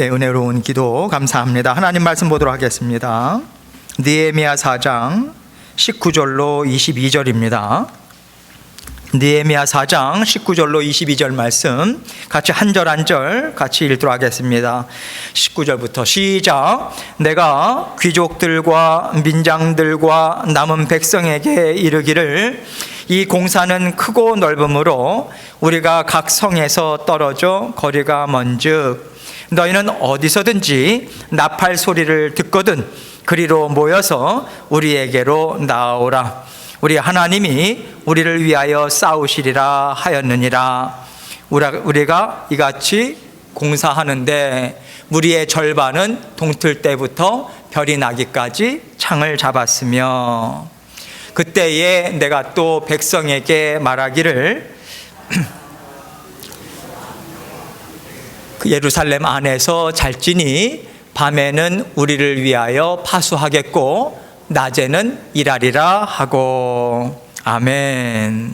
예, 은혜로운 기도 감사합니다. 하나님 말씀 보도록 하겠습니다. 느헤미야 4장 19절로 22절입니다. 느헤미야 4장 19절로 22절 말씀 같이 한 절 한 절 같이 읽도록 하겠습니다. 19절부터 시작. 내가 귀족들과 민장들과 남은 백성에게 이르기를 이 공사는 크고 넓으므로 우리가 각 성에서 떨어져 거리가 먼즉 너희는 어디서든지 나팔 소리를 듣거든 그리로 모여서 우리에게로 나오라. 우리 하나님이 우리를 위하여 싸우시리라 하였느니라. 우리가 이같이 공사하는데 무리의 절반은 동틀 때부터 별이 나기까지 창을 잡았으며 그때에 내가 또 백성에게 말하기를 그 예루살렘 안에서 잘지니 밤에는 우리를 위하여 파수하겠고 낮에는 일하리라 하고. 아멘.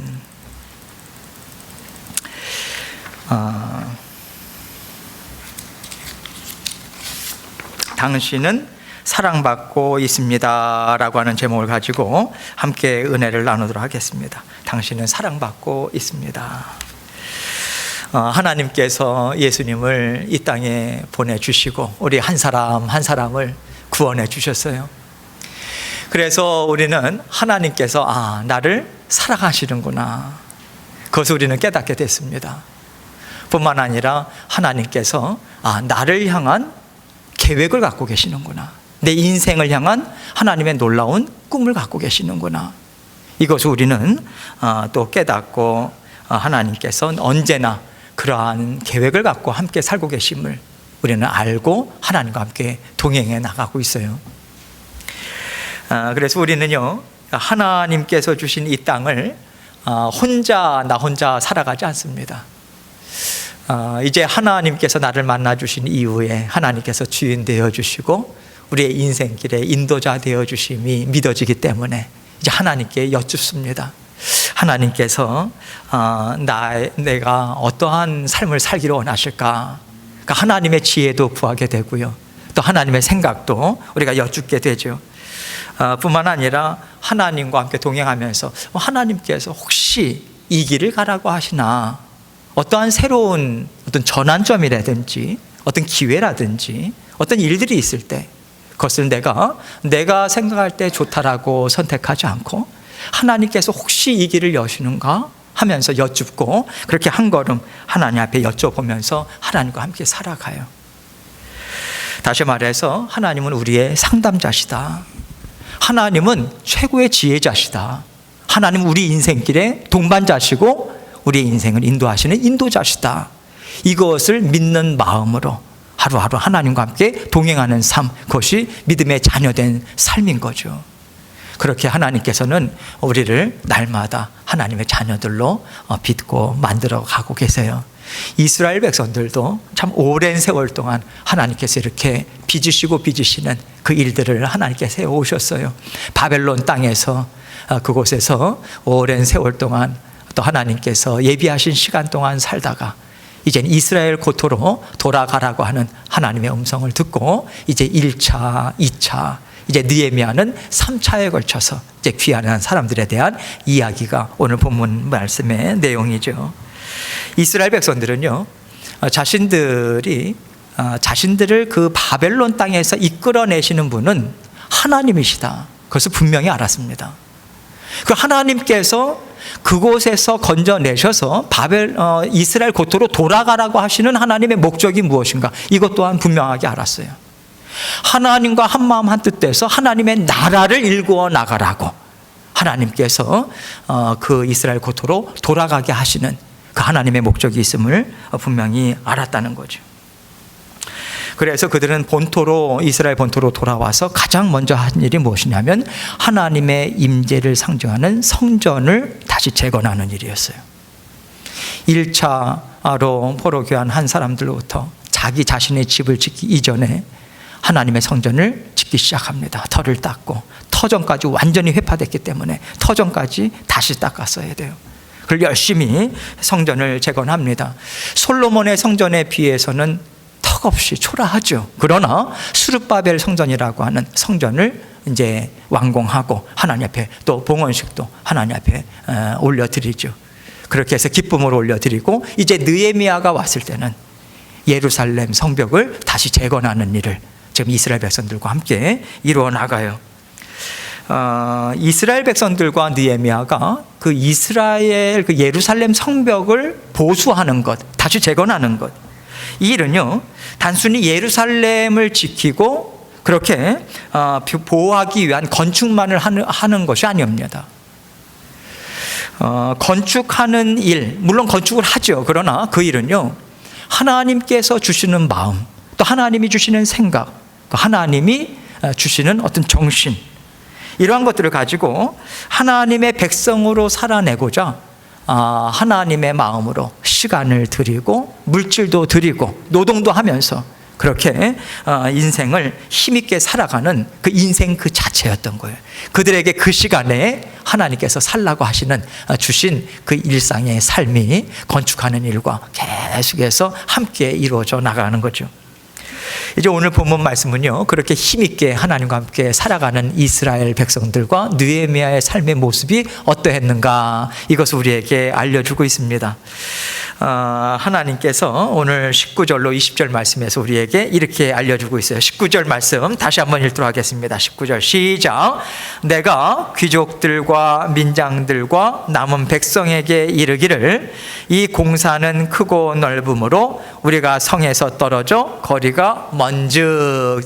당신은 사랑받고 있습니다 라고 하는 제목을 가지고 함께 은혜를 나누도록 하겠습니다. 당신은 사랑받고 있습니다. 하나님께서 예수님을 이 땅에 보내주시고 우리 한 사람 한 사람을 구원해 주셨어요. 그래서 우리는 하나님께서 나를 사랑하시는구나, 그것을 우리는 깨닫게 됐습니다. 뿐만 아니라 하나님께서 나를 향한 계획을 갖고 계시는구나, 내 인생을 향한 하나님의 놀라운 꿈을 갖고 계시는구나, 이것을 우리는 또 깨닫고 하나님께서는 언제나 그러한 계획을 갖고 함께 살고 계심을 우리는 알고 하나님과 함께 동행해 나가고 있어요. 그래서 우리는요, 하나님께서 주신 이 땅을 나 혼자 살아가지 않습니다. 이제 하나님께서 나를 만나 주신 이후에 하나님께서 주인 되어 주시고 우리의 인생길의 인도자 되어 주심이 믿어지기 때문에 이제 하나님께 여쭙습니다. 하나님께서 내가 어떠한 삶을 살기를 원하실까? 그러니까 하나님의 지혜도 구하게 되고요, 또 하나님의 생각도 우리가 여쭙게 되죠. 뿐만 아니라 하나님과 함께 동행하면서 하나님께서 혹시 이 길을 가라고 하시나, 어떠한 새로운 어떤 전환점이라든지 어떤 기회라든지 어떤 일들이 있을 때 그것을 내가 생각할 때 좋다라고 선택하지 않고 하나님께서 혹시 이 길을 여시는가 하면서 여쭙고, 그렇게 한 걸음 하나님 앞에 여쭤보면서 하나님과 함께 살아가요. 다시 말해서 하나님은 우리의 상담자시다. 하나님은 최고의 지혜자시다. 하나님은 우리 인생길의 동반자시고 우리의 인생을 인도하시는 인도자시다. 이것을 믿는 마음으로 하루하루 하나님과 함께 동행하는 삶, 그것이 믿음의 자녀된 삶인 거죠. 그렇게 하나님께서는 우리를 날마다 하나님의 자녀들로 빚고 만들어 가고 계세요. 이스라엘 백성들도 참 오랜 세월 동안 하나님께서 이렇게 빚으시는 그 일들을 하나님께서 해오셨어요. 바벨론 땅에서 그곳에서 오랜 세월 동안 또 하나님께서 예비하신 시간 동안 살다가 이제는 이스라엘 고토로 돌아가라고 하는 하나님의 음성을 듣고 이제 1차, 2차, 이제 느헤미야는 3차에 걸쳐서 이제 귀환한 사람들에 대한 이야기가 오늘 본문 말씀의 내용이죠. 이스라엘 백성들은요, 자신들을 그 바벨론 땅에서 이끌어내시는 분은 하나님이시다, 그것을 분명히 알았습니다. 그 하나님께서 그곳에서 건져내셔서 이스라엘 고토로 돌아가라고 하시는 하나님의 목적이 무엇인가, 이것 또한 분명하게 알았어요. 하나님과 한마음 한뜻돼서 하나님의 나라를 일구어 나가라고 하나님께서 그 이스라엘 고토로 돌아가게 하시는 그 하나님의 목적이 있음을 분명히 알았다는 거죠. 그래서 그들은 이스라엘 본토로 돌아와서 가장 먼저 한 일이 무엇이냐면 하나님의 임재를 상징하는 성전을 다시 재건하는 일이었어요. 1차로 포로 귀환한 사람들로부터 자기 자신의 집을 짓기 이전에 하나님의 성전을 짓기 시작합니다. 터를 닦고, 터전까지 완전히 회파됐기 때문에 터전까지 다시 닦았어야 돼요. 그걸 열심히 성전을 재건합니다. 솔로몬의 성전에 비해서는 턱없이 초라하죠. 그러나 수르바벨 성전이라고 하는 성전을 이제 완공하고 하나님 앞에 또 봉헌식도 하나님 앞에 올려드리죠. 그렇게 해서 기쁨으로 올려드리고 이제 느헤미야가 왔을 때는 예루살렘 성벽을 다시 재건하는 일을 지금 이스라엘 백성들과 함께 이루어 나가요. 이스라엘 백성들과 느헤미야가 그 이스라엘 그 예루살렘 성벽을 보수하는 것, 다시 재건하는 것, 이 일은요 단순히 예루살렘을 지키고 그렇게 보호하기 위한 건축만을 하는 것이 아닙니다. 건축하는 일, 물론 건축을 하죠. 그러나 그 일은요 하나님께서 주시는 마음, 또 하나님이 주시는 생각, 하나님이 주시는 어떤 정신, 이러한 것들을 가지고 하나님의 백성으로 살아내고자 하나님의 마음으로 시간을 드리고 물질도 드리고 노동도 하면서 그렇게 인생을 힘있게 살아가는 그 인생 그 자체였던 거예요. 그들에게 그 시간에 하나님께서 살라고 주신 그 일상의 삶이 건축하는 일과 계속해서 함께 이루어져 나가는 거죠. 이제 오늘 본문 말씀은요 그렇게 힘있게 하나님과 함께 살아가는 이스라엘 백성들과 느헤미야의 삶의 모습이 어떠했는가, 이것을 우리에게 알려주고 있습니다. 하나님께서 오늘 19절로 20절 말씀에서 우리에게 이렇게 알려주고 있어요. 19절 말씀 다시 한번 읽도록 하겠습니다. 19절 시작. 내가 귀족들과 민장들과 남은 백성에게 이르기를 이 공사는 크고 넓음으로 우리가 성에서 떨어져 거리가 먼즉.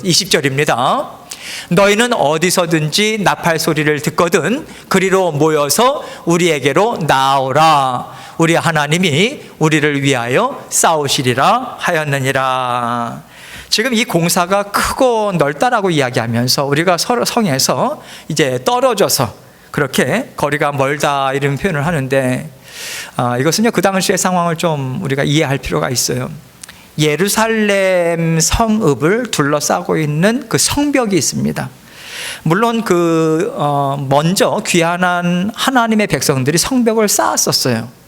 20절입니다. 너희는 어디서든지 나팔 소리를 듣거든 그리로 모여서 우리에게로 나오라. 우리 하나님이 우리를 위하여 싸우시리라 하였느니라. 지금 이 공사가 크고 넓다라고 이야기하면서 우리가 성에서 이제 떨어져서 그렇게 거리가 멀다 이런 표현을 하는데 이것은요 그 당시의 상황을 좀 우리가 이해할 필요가 있어요. 예루살렘 성읍을 둘러싸고 있는 그 성벽이 있습니다. 물론 먼저 귀환한 하나님의 백성들이 성벽을 쌓았었어요.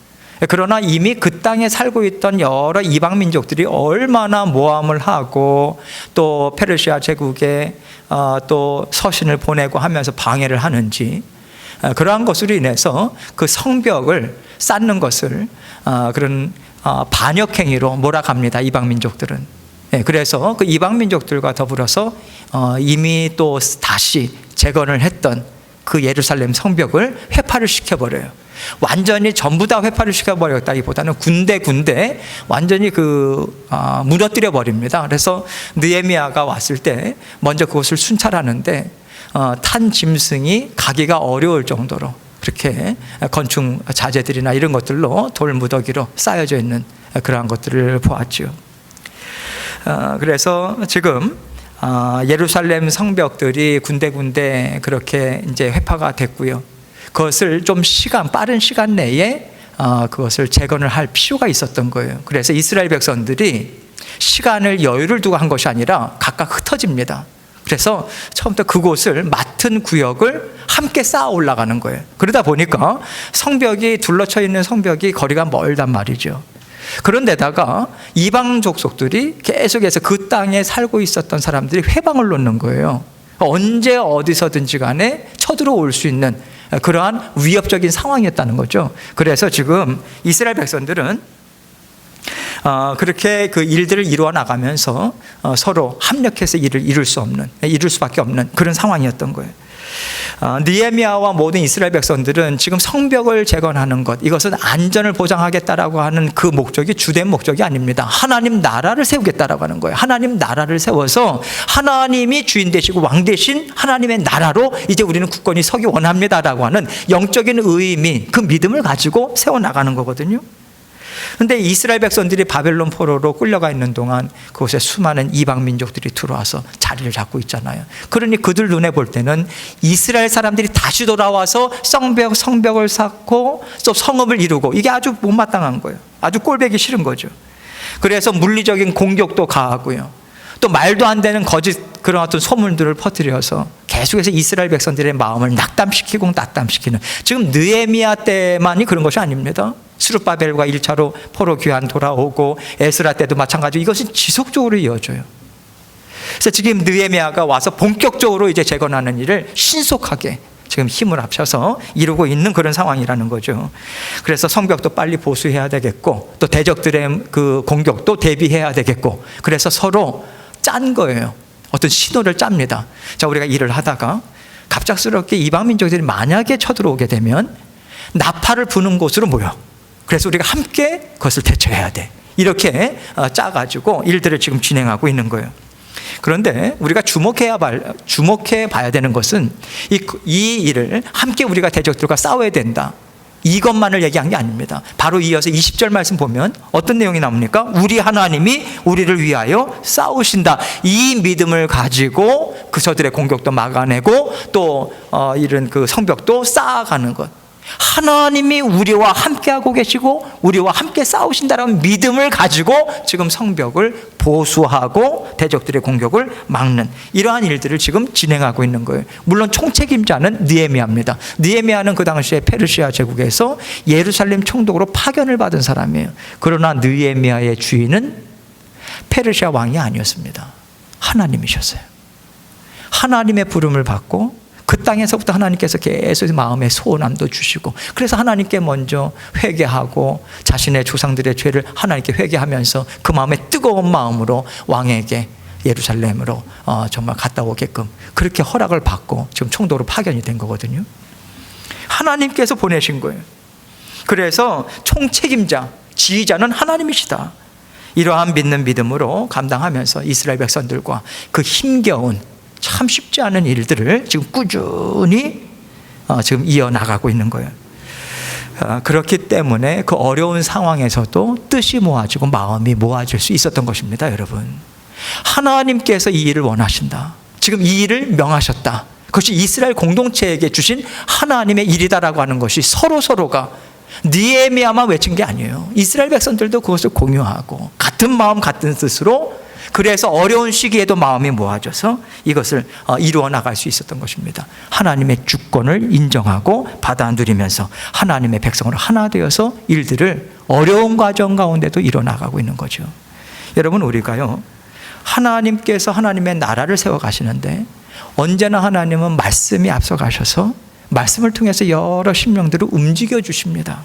그러나 이미 그 땅에 살고 있던 여러 이방 민족들이 얼마나 모함을 하고 또 페르시아 제국에 또 서신을 보내고 하면서 방해를 하는지, 그러한 것으로 인해서 그 성벽을 쌓는 것을 그런 반역행위로 몰아갑니다. 이방 민족들은. 그래서 그 이방 민족들과 더불어서 이미 또 다시 재건을 했던 그 예루살렘 성벽을 회파를 시켜버려요. 완전히 전부 다 회파를 시켜버렸다기보다는 군데 완전히 무너뜨려 버립니다. 그래서 느헤미야가 왔을 때 먼저 그것을 순찰하는데 탄 짐승이 가기가 어려울 정도로 그렇게 건축 자재들이나 이런 것들로 돌무더기로 쌓여져 있는 그러한 것들을 보았죠. 그래서 지금 예루살렘 성벽들이 군데군데 그렇게 이제 회파가 됐고요. 그것을 좀 빠른 시간 내에 그것을 재건을 할 필요가 있었던 거예요. 그래서 이스라엘 백성들이 시간을 여유를 두고 한 것이 아니라 각각 흩어집니다. 그래서 처음부터 그곳을 맡은 구역을 함께 쌓아 올라가는 거예요. 그러다 보니까 성벽이 둘러쳐 있는 성벽이 거리가 멀단 말이죠. 그런데다가 이방 족속들이 계속해서 그 땅에 살고 있었던 사람들이 회방을 놓는 거예요. 언제 어디서든지 간에 쳐들어올 수 있는 그러한 위협적인 상황이었다는 거죠. 그래서 지금 이스라엘 백성들은 그렇게 그 일들을 이루어 나가면서 서로 합력해서 일을 이룰 수밖에 없는 그런 상황이었던 거예요. 느헤미야와 모든 이스라엘 백성들은 지금 성벽을 재건하는 것, 이것은 안전을 보장하겠다라고 하는 그 목적이 주된 목적이 아닙니다. 하나님 나라를 세우겠다라고 하는 거예요. 하나님 나라를 세워서 하나님이 주인 되시고 왕 되신 하나님의 나라로 이제 우리는 굳건히 서기 원합니다라고 하는 영적인 의미, 그 믿음을 가지고 세워나가는 거거든요. 그런데 이스라엘 백성들이 바벨론 포로로 끌려가 있는 동안 그곳에 수많은 이방 민족들이 들어와서 자리를 잡고 있잖아요. 그러니 그들 눈에 볼 때는 이스라엘 사람들이 다시 돌아와서 성벽을 쌓고 또 성읍을 이루고, 이게 아주 못마땅한 거예요. 아주 꼴보기 싫은 거죠. 그래서 물리적인 공격도 가하고요, 또 말도 안 되는 거짓 그런 어떤 소문들을 퍼뜨려서 계속해서 이스라엘 백성들의 마음을 낙담시키는, 지금 느헤미야 때만이 그런 것이 아닙니다. 스룹바벨과 1차로 포로 귀환 돌아오고 에스라 때도 마찬가지로 이것은 지속적으로 이어져요. 그래서 지금 느헤미야가 와서 본격적으로 이제 재건하는 일을 신속하게 지금 힘을 합쳐서 이루고 있는 그런 상황이라는 거죠. 그래서 성벽도 빨리 보수해야 되겠고 또 대적들의 그 공격도 대비해야 되겠고 그래서 서로 짠 거예요. 어떤 신호를 짭니다. 자, 우리가 일을 하다가 갑작스럽게 이방 민족들이 만약에 쳐들어오게 되면 나팔을 부는 곳으로 모여. 그래서 우리가 함께 그것을 대처해야 돼. 이렇게 짜가지고 일들을 지금 진행하고 있는 거예요. 그런데 우리가 주목해 봐야 되는 것은 이 일을 함께 우리가 대적들과 싸워야 된다. 이것만을 얘기한 게 아닙니다. 바로 이어서 20절 말씀 보면 어떤 내용이 나옵니까? 우리 하나님이 우리를 위하여 싸우신다. 이 믿음을 가지고 그 저들의 공격도 막아내고 또 이런 그 성벽도 쌓아가는 것. 하나님이 우리와 함께하고 계시고 우리와 함께 싸우신다라는 믿음을 가지고 지금 성벽을 보수하고 대적들의 공격을 막는 이러한 일들을 지금 진행하고 있는 거예요. 물론 총책임자는 느헤미야입니다. 느헤미야는 그 당시에 페르시아 제국에서 예루살렘 총독으로 파견을 받은 사람이에요. 그러나 느헤미야의 주인은 페르시아 왕이 아니었습니다. 하나님이셨어요. 하나님의 부름을 받고 그 땅에서부터 하나님께서 계속 마음의 소원함도 주시고 그래서 하나님께 먼저 회개하고 자신의 조상들의 죄를 하나님께 회개하면서 그 마음의 뜨거운 마음으로 왕에게 예루살렘으로 정말 갔다 오게끔 그렇게 허락을 받고 지금 총독으로 파견이 된 거거든요. 하나님께서 보내신 거예요. 그래서 총책임자, 지휘자는 하나님이시다. 이러한 믿는 믿음으로 감당하면서 이스라엘 백성들과 그 힘겨운 참 쉽지 않은 일들을 지금 꾸준히 지금 이어나가고 있는 거예요. 그렇기 때문에 그 어려운 상황에서도 뜻이 모아지고 마음이 모아질 수 있었던 것입니다, 여러분. 하나님께서 이 일을 원하신다. 지금 이 일을 명하셨다. 그것이 이스라엘 공동체에게 주신 하나님의 일이다라고 하는 것이 서로가 느헤미야만 외친 게 아니에요. 이스라엘 백성들도 그것을 공유하고 같은 마음 같은 뜻으로 그래서 어려운 시기에도 마음이 모아져서 이것을 이루어 나갈 수 있었던 것입니다. 하나님의 주권을 인정하고 받아 누리면서 하나님의 백성으로 하나 되어서 일들을 어려운 과정 가운데도 이루어 나가고 있는 거죠. 여러분, 우리가요 하나님께서 하나님의 나라를 세워 가시는데 언제나 하나님은 말씀이 앞서 가셔서 말씀을 통해서 여러 심령들을 움직여 주십니다.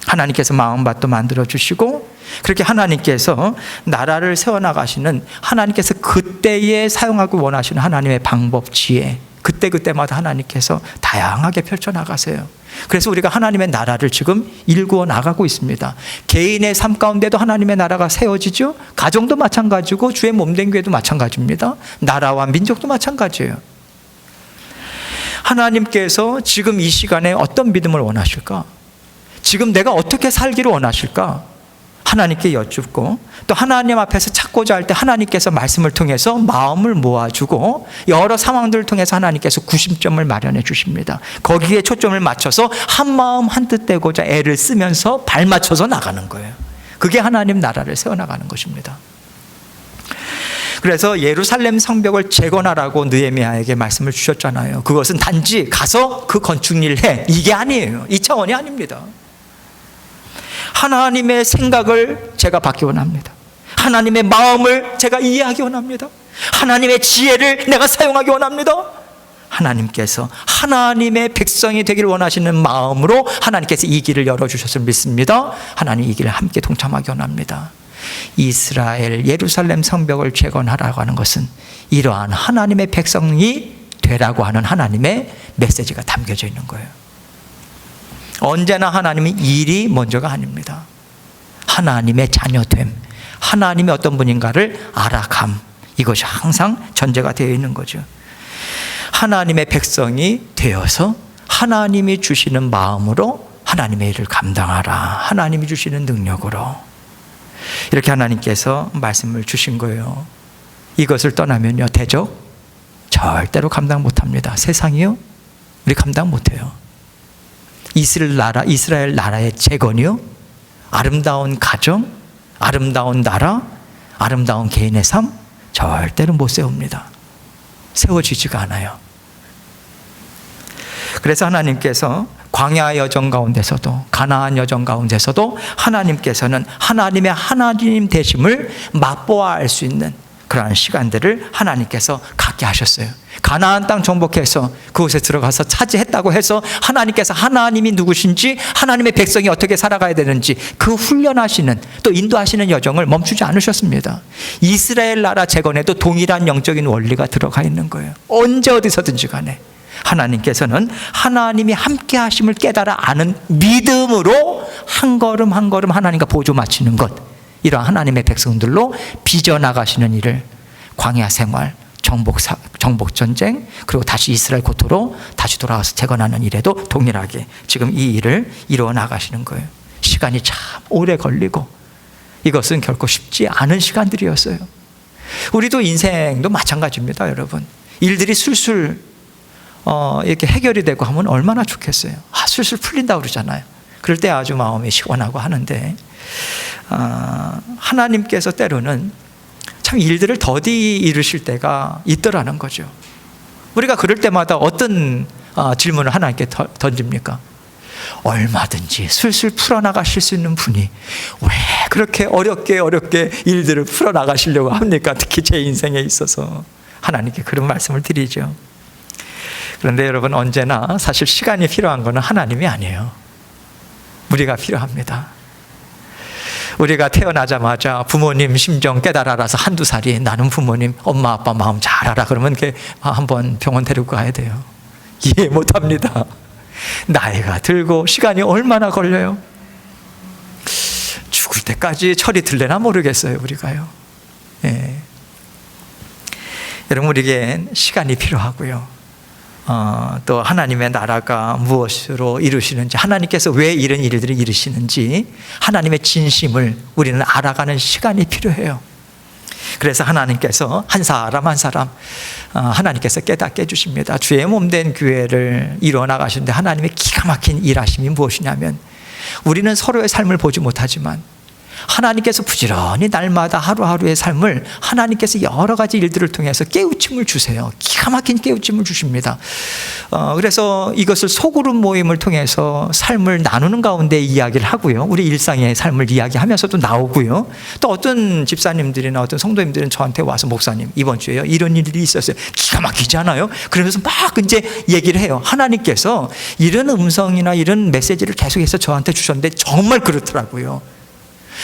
하나님께서 마음밭도 만들어 주시고 그렇게 하나님께서 나라를 세워나가시는 하나님께서 그때에 사용하고 원하시는 하나님의 방법, 지혜 그때마다 하나님께서 다양하게 펼쳐나가세요. 그래서 우리가 하나님의 나라를 지금 일구어 나가고 있습니다. 개인의 삶 가운데도 하나님의 나라가 세워지죠. 가정도 마찬가지고 주의 몸된 교회도 마찬가지입니다. 나라와 민족도 마찬가지예요. 하나님께서 지금 이 시간에 어떤 믿음을 원하실까? 지금 내가 어떻게 살기를 원하실까? 하나님께 여쭙고 또 하나님 앞에서 찾고자 할 때 하나님께서 말씀을 통해서 마음을 모아주고 여러 상황들을 통해서 하나님께서 구심점을 마련해 주십니다. 거기에 초점을 맞춰서 한 마음 한 뜻 되고자 애를 쓰면서 발맞춰서 나가는 거예요. 그게 하나님 나라를 세워나가는 것입니다. 그래서 예루살렘 성벽을 재건하라고 느헤미야에게 말씀을 주셨잖아요. 그것은 단지 가서 그 건축 일을 해 이게 아니에요. 이 차원이 아닙니다. 하나님의 생각을 제가 받기 원합니다. 하나님의 마음을 제가 이해하기 원합니다. 하나님의 지혜를 내가 사용하기 원합니다. 하나님께서 하나님의 백성이 되기를 원하시는 마음으로 하나님께서 이 길을 열어주셨을 믿습니다. 하나님 이 길을 함께 동참하기 원합니다. 이스라엘 예루살렘 성벽을 재건하라고 하는 것은 이러한 하나님의 백성이 되라고 하는 하나님의 메시지가 담겨져 있는 거예요. 언제나 하나님이 일이 먼저가 아닙니다. 하나님의 자녀됨, 하나님이 어떤 분인가를 알아감, 이것이 항상 전제가 되어 있는 거죠. 하나님의 백성이 되어서 하나님이 주시는 마음으로 하나님의 일을 감당하라. 하나님이 주시는 능력으로 이렇게 하나님께서 말씀을 주신 거예요. 이것을 떠나면요 대적 절대로 감당 못합니다. 세상이요 우리 감당 못해요. 이스라엘 나라의 재건이요 아름다운 가정, 아름다운 나라, 아름다운 개인의 삶 절대로 못 세웁니다. 세워지지가 않아요. 그래서 하나님께서 광야 여정 가운데서도, 가나안 여정 가운데서도 하나님께서는 하나님의 하나님 되심을 맛보아 알 수 있는 그러한 시간들을 하나님께서 갖게 하셨어요. 가나안 땅 정복해서 그곳에 들어가서 차지했다고 해서 하나님께서 하나님이 누구신지, 하나님의 백성이 어떻게 살아가야 되는지 그 훈련하시는, 또 인도하시는 여정을 멈추지 않으셨습니다. 이스라엘 나라 재건에도 동일한 영적인 원리가 들어가 있는 거예요. 언제 어디서든지 간에 하나님께서는 하나님이 함께 하심을 깨달아 아는 믿음으로 한 걸음 한 걸음 하나님과 보조 맞추는 것, 이러한 하나님의 백성들로 빚어나가시는 일을 광야 생활, 정복전쟁, 그리고 다시 이스라엘 고토로 다시 돌아와서 재건하는 일에도 동일하게 지금 이 일을 이루어 나가시는 거예요. 시간이 참 오래 걸리고 이것은 결코 쉽지 않은 시간들이었어요. 우리도 인생도 마찬가지입니다, 여러분. 일들이 술술 이렇게 해결이 되고 하면 얼마나 좋겠어요. 술술 풀린다고 그러잖아요. 그럴 때 아주 마음이 시원하고 하는데, 하나님께서 때로는 참 일들을 더디 이루실 때가 있더라는 거죠. 우리가 그럴 때마다 어떤 질문을 하나님께 던집니까? 얼마든지 술술 풀어나가실 수 있는 분이 왜 그렇게 어렵게 일들을 풀어나가시려고 합니까? 특히 제 인생에 있어서 하나님께 그런 말씀을 드리죠. 그런데 여러분, 언제나 사실 시간이 필요한 것은 하나님이 아니에요. 우리가 필요합니다. 우리가 태어나자마자 부모님 심정 깨달아라서 한두 살이 나는 부모님, 엄마 아빠 마음 잘 알아 그러면 한번 병원 데리고 가야 돼요. 이해 못합니다. 나이가 들고 시간이 얼마나 걸려요? 죽을 때까지 철이 들려나 모르겠어요, 우리가요. 예. 여러분, 우리에겐 시간이 필요하고요. 또 하나님의 나라가 무엇으로 이루시는지, 하나님께서 왜 이런 일들을 이루시는지 하나님의 진심을 우리는 알아가는 시간이 필요해요. 그래서 하나님께서 한 사람 한 사람 하나님께서 깨닫게 해주십니다. 주의 몸된 교회를 이루어 나가시는데 하나님의 기가 막힌 일하심이 무엇이냐면, 우리는 서로의 삶을 보지 못하지만 하나님께서 부지런히 날마다 하루하루의 삶을 하나님께서 여러 가지 일들을 통해서 깨우침을 주세요. 기가 막힌 깨우침을 주십니다. 그래서 이것을 소그룹 모임을 통해서 삶을 나누는 가운데 이야기를 하고요. 우리 일상의 삶을 이야기하면서도 나오고요. 또 어떤 집사님들이나 어떤 성도님들은 저한테 와서, 목사님 이번 주에요 이런 일이 있었어요. 기가 막히지 않아요? 그러면서 막 이제 얘기를 해요. 하나님께서 이런 음성이나 이런 메시지를 계속해서 저한테 주셨는데 정말 그렇더라고요.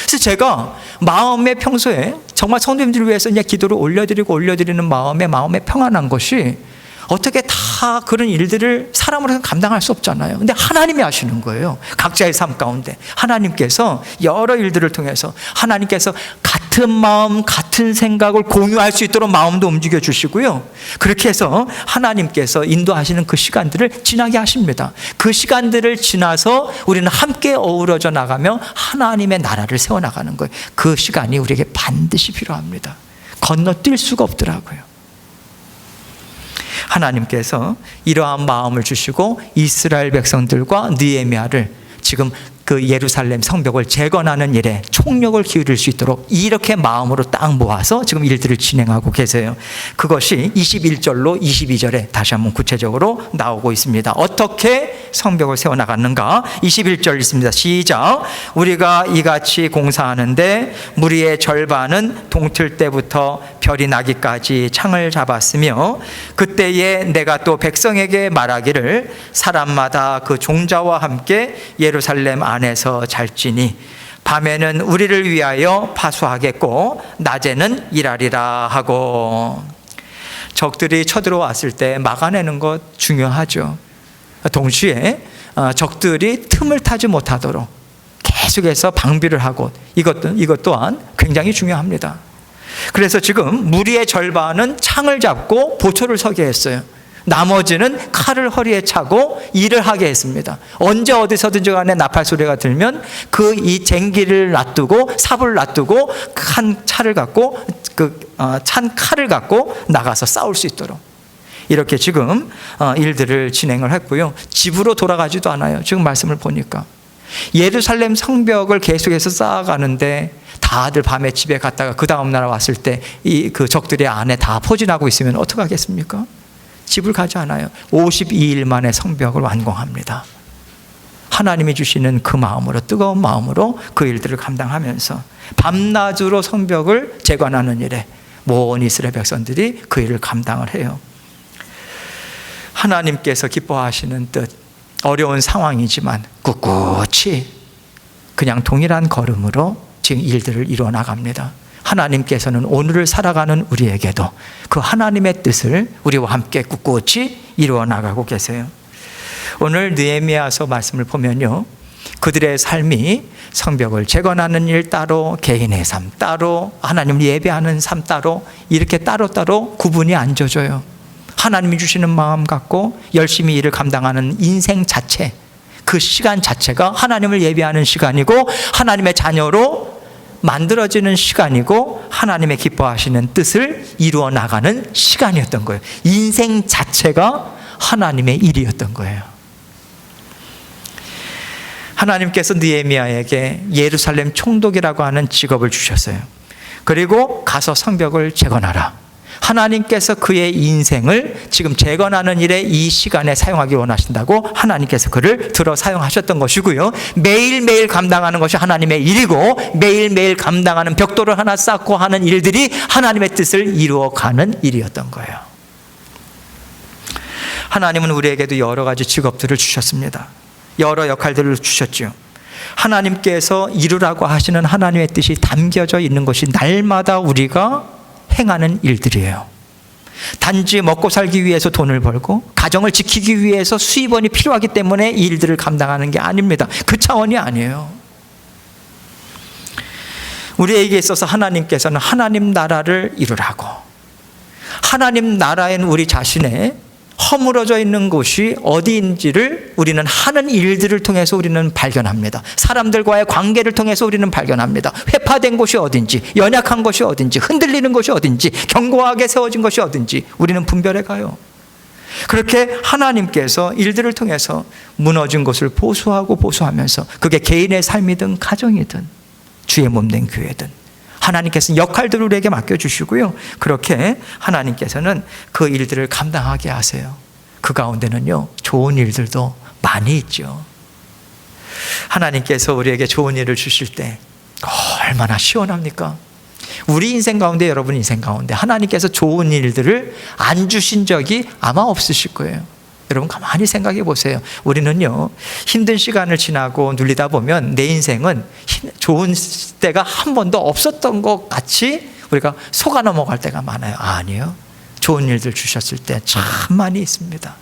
그래서 제가 마음에 평소에 정말 성도님들을 위해서 그냥 기도를 올려드리는 마음에 평안한 것이, 어떻게 다 그런 일들을 사람으로서 감당할 수 없잖아요. 근데 하나님이 하시는 거예요. 각자의 삶 가운데 하나님께서 여러 일들을 통해서 하나님께서 같은 마음, 같은 생각을 공유할 수 있도록 마음도 움직여 주시고요. 그렇게 해서 하나님께서 인도하시는 그 시간들을 지나게 하십니다. 그 시간들을 지나서 우리는 함께 어우러져 나가며 하나님의 나라를 세워나가는 거예요. 그 시간이 우리에게 반드시 필요합니다. 건너뛸 수가 없더라고요. 하나님께서 이러한 마음을 주시고 이스라엘 백성들과 느헤미야를 지금 그 예루살렘 성벽을 재건하는 일에 총력을 기울일 수 있도록 이렇게 마음으로 딱 모아서 지금 일들을 진행하고 계세요. 그것이 21절로 22절에 다시 한번 구체적으로 나오고 있습니다. 어떻게 성벽을 세워나갔는가? 21절 있습니다. 시작. 우리가 이같이 공사하는데 무리의 절반은 동틀 때부터 별이 나기까지 창을 잡았으며, 그때에 내가 또 백성에게 말하기를 사람마다 그 종자와 함께 예루살렘 안에서 잘지니 밤에는 우리를 위하여 파수하겠고 낮에는 일하리라 하고. 적들이 쳐들어왔을 때 막아내는 것 중요하죠. 동시에 적들이 틈을 타지 못하도록 계속해서 방비를 하고, 이것 또한 굉장히 중요합니다. 그래서 지금 무리의 절반은 창을 잡고 보초를 서게 했어요. 나머지는 칼을 허리에 차고 일을 하게 했습니다. 언제 어디서든지 간에 나팔 소리가 들면 이 쟁기를 놔두고 삽을 놔두고 찬 칼을 갖고 나가서 싸울 수 있도록 이렇게 지금 일들을 진행을 했고요. 집으로 돌아가지도 않아요. 지금 말씀을 보니까 예루살렘 성벽을 계속해서 쌓아가는데 다들 밤에 집에 갔다가 그 다음 날 왔을 때 그 적들의 안에 다 포진하고 있으면 어떡하겠습니까? 집을 가지 않아요. 52일 만에 성벽을 완공합니다. 하나님이 주시는 그 마음으로, 뜨거운 마음으로 그 일들을 감당하면서 밤낮으로 성벽을 재건하는 일에 모든 이스라엘 백성들이 그 일을 감당을 해요. 하나님께서 기뻐하시는 뜻, 어려운 상황이지만 꿋꿋이 그냥 동일한 걸음으로 지금 일들을 이루어 나갑니다. 하나님께서는 오늘을 살아가는 우리에게도 그 하나님의 뜻을 우리와 함께 꿋꿋이 이루어 나가고 계세요. 오늘 느헤미야서 말씀을 보면요, 그들의 삶이 성벽을 재건하는 일 따로, 개인의 삶 따로, 하나님을 예배하는 삶 따로, 이렇게 따로따로 구분이 안 져져요. 하나님이 주시는 마음 갖고 열심히 일을 감당하는 인생 자체, 그 시간 자체가 하나님을 예배하는 시간이고 하나님의 자녀로 만들어지는 시간이고 하나님의 기뻐하시는 뜻을 이루어 나가는 시간이었던 거예요. 인생 자체가 하나님의 일이었던 거예요. 하나님께서 느헤미야에게 예루살렘 총독이라고 하는 직업을 주셨어요. 그리고 가서 성벽을 재건하라. 하나님께서 그의 인생을 지금 재건하는 일에 이 시간에 사용하기 원하신다고 하나님께서 그를 들어 사용하셨던 것이고요. 매일매일 감당하는 것이 하나님의 일이고 매일매일 감당하는 벽돌을 하나 쌓고 하는 일들이 하나님의 뜻을 이루어가는 일이었던 거예요. 하나님은 우리에게도 여러 가지 직업들을 주셨습니다. 여러 역할들을 주셨죠. 하나님께서 이루라고 하시는 하나님의 뜻이 담겨져 있는 것이 날마다 우리가 행하는 일들이에요. 단지 먹고 살기 위해서 돈을 벌고 가정을 지키기 위해서 수입원이 필요하기 때문에 이 일들을 감당하는 게 아닙니다. 그 차원이 아니에요. 우리에게 있어서 하나님께서는 하나님 나라를 이루라고, 하나님 나라엔 우리 자신의 허물어져 있는 곳이 어디인지를 우리는 하는 일들을 통해서 우리는 발견합니다. 사람들과의 관계를 통해서 우리는 발견합니다. 회파된 곳이 어딘지, 연약한 곳이 어딘지, 흔들리는 곳이 어딘지, 견고하게 세워진 것이 어딘지 우리는 분별해 가요. 그렇게 하나님께서 일들을 통해서 무너진 것을 보수하면서 그게 개인의 삶이든 가정이든 주의 몸된 교회든 하나님께서는 역할들을 우리에게 맡겨주시고요. 그렇게 하나님께서는 그 일들을 감당하게 하세요. 그 가운데는요, 좋은 일들도 많이 있죠. 하나님께서 우리에게 좋은 일을 주실 때 얼마나 시원합니까? 우리 인생 가운데, 여러분 인생 가운데 하나님께서 좋은 일들을 안 주신 적이 아마 없으실 거예요. 여러분 가만히 생각해 보세요. 우리는요, 힘든 시간을 지나고 눌리다 보면 내 인생은 좋은 때가 한 번도 없었던 것 같이 우리가 속아 넘어갈 때가 많아요. 아니에요. 좋은 일들 주셨을 때 참 많이 있습니다.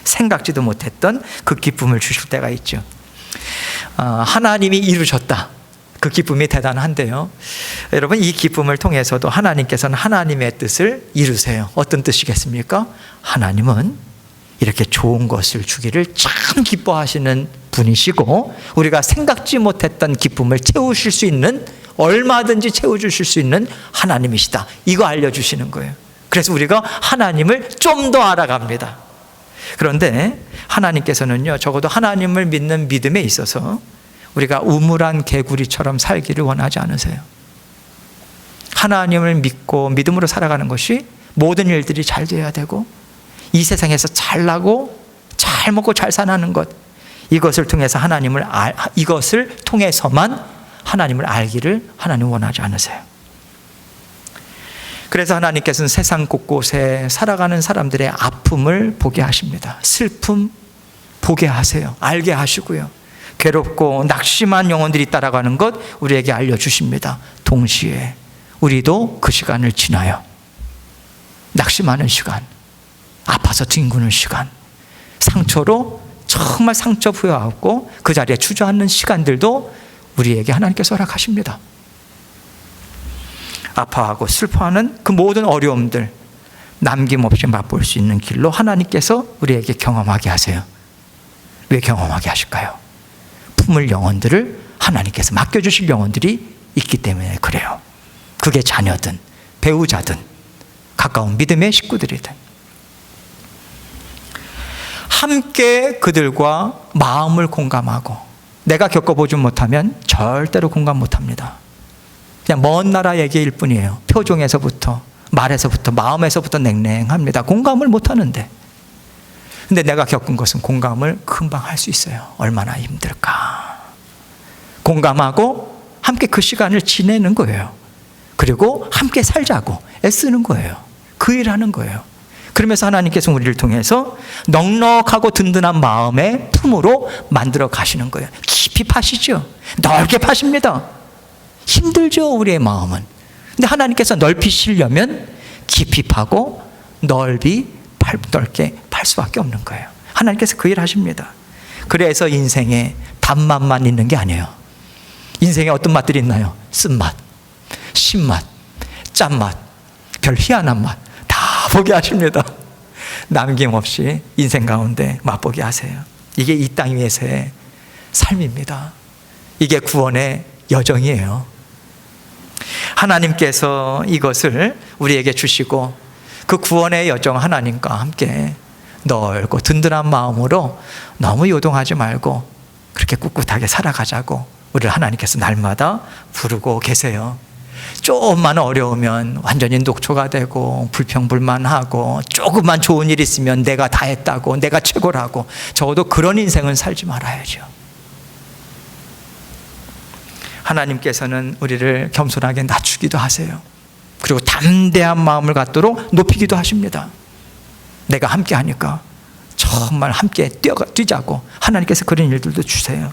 생각지도 못했던 그 기쁨을 주실 때가 있죠. 하나님이 이루셨다. 그 기쁨이 대단한데요. 여러분, 이 기쁨을 통해서도 하나님께서는 하나님의 뜻을 이루세요. 어떤 뜻이겠습니까? 하나님은 이렇게 좋은 것을 주기를 참 기뻐하시는 분이시고 우리가 생각지 못했던 기쁨을 채우실 수 있는, 얼마든지 채워주실 수 있는 하나님이시다. 이거 알려주시는 거예요. 그래서 우리가 하나님을 좀 더 알아갑니다. 그런데 하나님께서는요, 적어도 하나님을 믿는 믿음에 있어서 우리가 우물한 개구리처럼 살기를 원하지 않으세요. 하나님을 믿고 믿음으로 살아가는 것이 모든 일들이 잘 돼야 되고 이 세상에서 잘 나고 잘 먹고 잘 사는 것, 이것을 통해서 이것을 통해서만 하나님을 알기를 하나님 원하지 않으세요. 그래서 하나님께서는 세상 곳곳에 살아가는 사람들의 아픔을 보게 하십니다. 슬픔 보게 하세요. 알게 하시고요. 괴롭고 낙심한 영혼들이 따라가는 것 우리에게 알려주십니다. 동시에 우리도 그 시간을 지나요. 낙심하는 시간, 아파서 뒹구는 시간, 상처로 정말 상처 부여하고 그 자리에 주저앉는 시간들도 우리에게 하나님께서 허락하십니다. 아파하고 슬퍼하는 그 모든 어려움들 남김없이 맛볼 수 있는 길로 하나님께서 우리에게 경험하게 하세요. 왜 경험하게 하실까요? 품을 영혼들을 하나님께서 맡겨주실 영혼들이 있기 때문에 그래요. 그게 자녀든 배우자든 가까운 믿음의 식구들이든 함께 그들과 마음을 공감하고, 내가 겪어보지 못하면 절대로 공감 못합니다. 그냥 먼 나라 얘기일 뿐이에요. 표정에서부터, 말에서부터, 마음에서부터 냉랭합니다. 공감을 못하는데 근데 내가 겪은 것은 공감을 금방 할 수 있어요. 얼마나 힘들까. 공감하고 함께 그 시간을 지내는 거예요. 그리고 함께 살자고 애쓰는 거예요. 그 일하는 거예요. 그러면서 하나님께서 우리를 통해서 넉넉하고 든든한 마음의 품으로 만들어 가시는 거예요. 깊이 파시죠. 넓게 파십니다. 힘들죠, 우리의 마음은. 근데 하나님께서 넓히시려면 깊이 파고 넓게 팔 수밖에 없는 거예요. 하나님께서 그 일 하십니다. 그래서 인생에 단맛만 있는 게 아니에요. 인생에 어떤 맛들이 있나요? 쓴맛, 신맛, 짠맛, 별 희한한 맛 다 보게 하십니다. 남김없이 인생 가운데 맛보게 하세요. 이게 이 땅 위에서의 삶입니다. 이게 구원의 여정이에요. 하나님께서 이것을 우리에게 주시고 그 구원의 여정 하나님과 함께 넓고 든든한 마음으로 너무 요동하지 말고 그렇게 꿋꿋하게 살아가자고 우리를 하나님께서 날마다 부르고 계세요. 조금만 어려우면 완전히 녹초가 되고 불평불만하고 조금만 좋은 일 있으면 내가 다 했다고 내가 최고라고 적어도 그런 인생은 살지 말아야죠. 하나님께서는 우리를 겸손하게 낮추기도 하세요. 그리고 담대한 마음을 갖도록 높이기도 하십니다. 내가 함께 하니까 정말 함께 뛰자고 하나님께서 그런 일들도 주세요.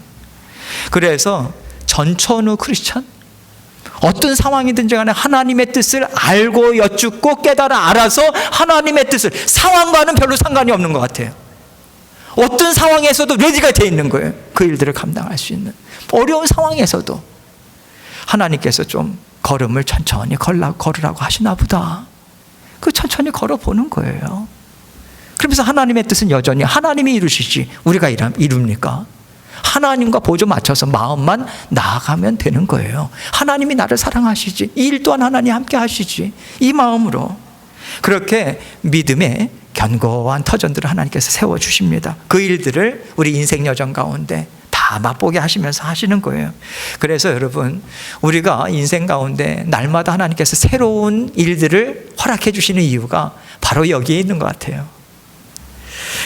그래서 전천후 크리스천, 어떤 상황이든지 간에 하나님의 뜻을 알고 여쭙고 깨달아 알아서 하나님의 뜻을, 상황과는 별로 상관이 없는 것 같아요. 어떤 상황에서도 레디가 되어 있는 거예요. 그 일들을 감당할 수 있는. 어려운 상황에서도 하나님께서 좀 걸음을 천천히 걸으라고 하시나 보다. 그 천천히 걸어보는 거예요. 그러면서 하나님의 뜻은 여전히 하나님이 이루시지 우리가 이룹니까? 하나님과 보조 맞춰서 마음만 나아가면 되는 거예요. 하나님이 나를 사랑하시지, 이 일 또한 하나님 함께 하시지, 이 마음으로 그렇게 믿음의 견고한 터전들을 하나님께서 세워주십니다. 그 일들을 우리 인생 여정 가운데 다 맛보게 하시면서 하시는 거예요. 그래서 여러분, 우리가 인생 가운데 날마다 하나님께서 새로운 일들을 허락해 주시는 이유가 바로 여기에 있는 것 같아요.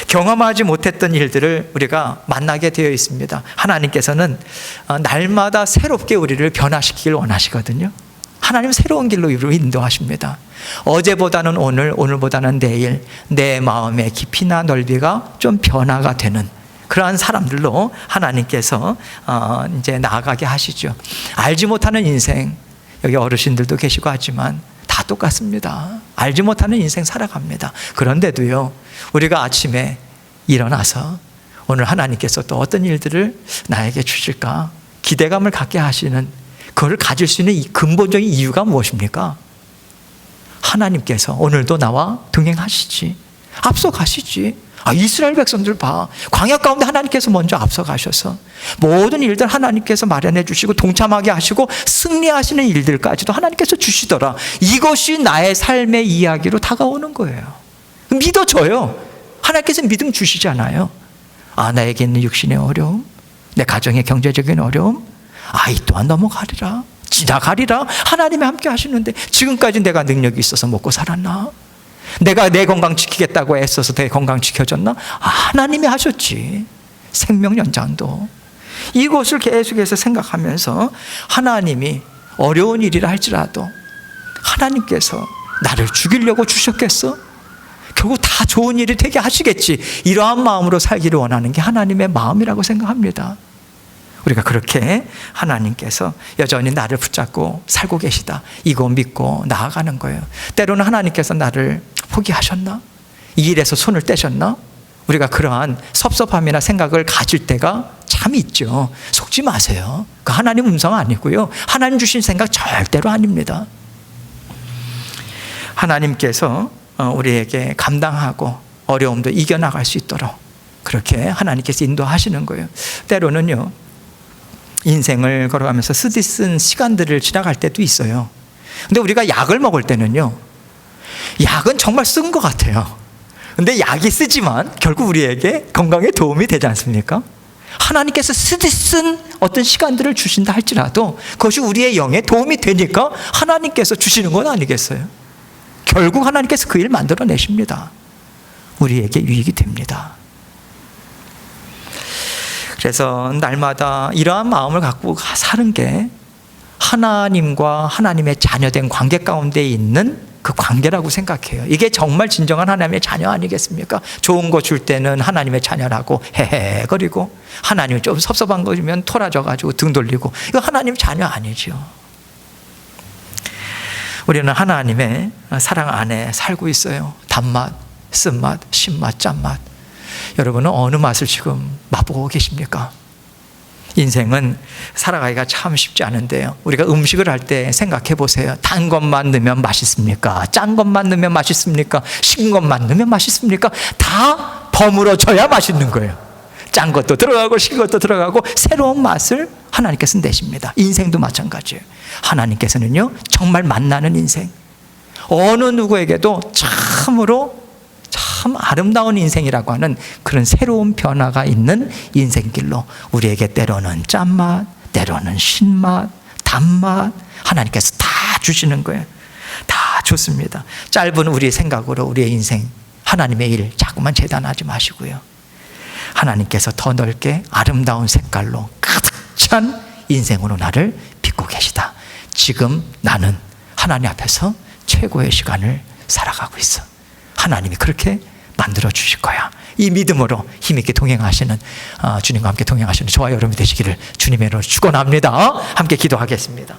경험하지 못했던 일들을 우리가 만나게 되어 있습니다. 하나님께서는 날마다 새롭게 우리를 변화시키길 원하시거든요. 하나님은 새로운 길로 우리를 인도하십니다. 어제보다는 오늘, 오늘보다는 내일, 내 마음의 깊이나 넓이가 좀 변화가 되는 그러한 사람들로 하나님께서 이제 나아가게 하시죠. 알지 못하는 인생, 여기 어르신들도 계시고 하지만 다 똑같습니다. 알지 못하는 인생 살아갑니다. 그런데도요, 우리가 아침에 일어나서 오늘 하나님께서 또 어떤 일들을 나에게 주실까 기대감을 갖게 하시는, 그걸 가질 수 있는 이 근본적인 이유가 무엇입니까? 하나님께서 오늘도 나와 동행하시지, 앞서가시지. 이스라엘 백성들 봐. 광야 가운데 하나님께서 먼저 앞서가셔서 모든 일들 하나님께서 마련해 주시고 동참하게 하시고 승리하시는 일들까지도 하나님께서 주시더라. 이것이 나의 삶의 이야기로 다가오는 거예요. 믿어져요. 하나님께서 믿음 주시잖아요. 나에게 있는 육신의 어려움, 내 가정의 경제적인 어려움, 이 또한 넘어가리라, 지나가리라. 하나님이 함께 하시는데 지금까지 내가 능력이 있어서 먹고 살았나? 내가 내 건강 지키겠다고 애써서 내 건강 지켜졌나? 하나님이 하셨지. 생명 연장도. 이것을 계속해서 생각하면서 하나님이 어려운 일이라 할지라도 하나님께서 나를 죽이려고 주셨겠어? 결국 다 좋은 일이 되게 하시겠지. 이러한 마음으로 살기를 원하는 게 하나님의 마음이라고 생각합니다. 우리가 그렇게 하나님께서 여전히 나를 붙잡고 살고 계시다, 이거 믿고 나아가는 거예요. 때로는 하나님께서 나를 포기하셨나? 이 일에서 손을 떼셨나? 우리가 그러한 섭섭함이나 생각을 가질 때가 참 있죠. 속지 마세요. 그 하나님 음성 아니고요, 하나님 주신 생각 절대로 아닙니다. 하나님께서 우리에게 감당하고 어려움도 이겨나갈 수 있도록 그렇게 하나님께서 인도하시는 거예요. 때로는요, 인생을 걸어가면서 쓰디쓴 시간들을 지나갈 때도 있어요. 근데 우리가 약을 먹을 때는요, 약은 정말 쓴 것 같아요. 근데 약이 쓰지만 결국 우리에게 건강에 도움이 되지 않습니까? 하나님께서 쓰디쓴 어떤 시간들을 주신다 할지라도 그것이 우리의 영에 도움이 되니까 하나님께서 주시는 건 아니겠어요? 결국 하나님께서 그 일 만들어내십니다. 우리에게 유익이 됩니다. 그래서 날마다 이러한 마음을 갖고 사는 게 하나님과 하나님의 자녀된 관계 가운데 있는 그 관계라고 생각해요. 이게 정말 진정한 하나님의 자녀 아니겠습니까? 좋은 거 줄 때는 하나님의 자녀라고 헤헤거리고, 하나님이 좀 섭섭한 거 주면 토라져가지고 등 돌리고, 이거 하나님 자녀 아니죠. 우리는 하나님의 사랑 안에 살고 있어요. 단맛, 쓴맛, 신맛, 짠맛. 여러분은 어느 맛을 지금 맛보고 계십니까? 인생은 살아가기가 참 쉽지 않은데요. 우리가 음식을 할 때 생각해 보세요. 단 것만 넣으면 맛있습니까? 짠 것만 넣으면 맛있습니까? 신 것만 넣으면 맛있습니까? 다 버무려져야 맛있는 거예요. 짠 것도 들어가고 신 것도 들어가고 새로운 맛을 하나님께서 내십니다. 인생도 마찬가지예요. 하나님께서는요, 정말 만나는 인생, 어느 누구에게도 참으로 참 아름다운 인생이라고 하는 그런 새로운 변화가 있는 인생길로 우리에게 때로는 짠맛, 때로는 신맛, 단맛 하나님께서 다 주시는 거예요. 다 좋습니다. 짧은 우리의 생각으로 우리의 인생, 하나님의 일 자꾸만 재단하지 마시고요. 하나님께서 더 넓게 아름다운 색깔로 가득 찬 인생으로 나를 빚고 계시다. 지금 나는 하나님 앞에서 최고의 시간을 살아가고 있어. 하나님이 그렇게 만들어 주실 거야. 이 믿음으로 힘있게 동행하시는, 주님과 함께 동행하시는 저와 여러분이 되시기를 주님의 이름으로 축원합니다. 함께 기도하겠습니다.